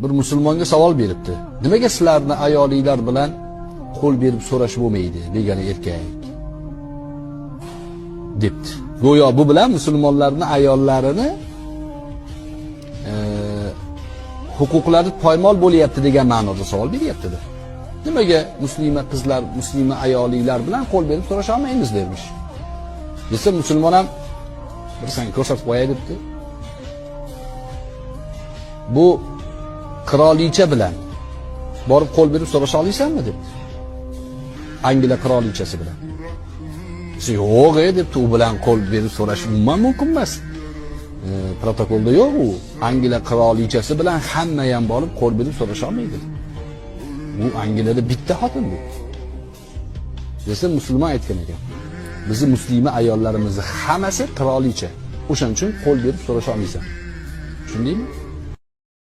bir musulmonga savol beribdi. Nimaga sizlarni ayolinglar bilan qo'l berib so'rash bo'lmaydi, begona erkak? debdi. Go'yo bu bilan musulmonlarning ayollarini huquqlari poymol bo'lyapti degan ma'noda savol beryapti-da. Nimaga muslima qizlar, muslima ayolinglar bilan qo'l berib so'rasha olmaymiz dermish. Desa musulmon ham bir san ko'rsatib qo'yay debdi. Bu qirolicha bilan borib qo'l berib so'rasha olaysanmi debdi. Angliya qirolichasi bilan. Yo'q debdi, u bilan qo'l berib so'rash umuman mumkin emas. Protokolda yo'q u. Angliya qirolichasi bilan hamma ham borib qo'l berib so'rasha olmaydi. Bu Angliyada bitta xotin bu. Desa musulmon aytgan ekan. Bizni muslima ayollarimizni hammasi qirolicha. O'shaning uchun qo'l berib so'rasha olmaysan. Tushundingmi?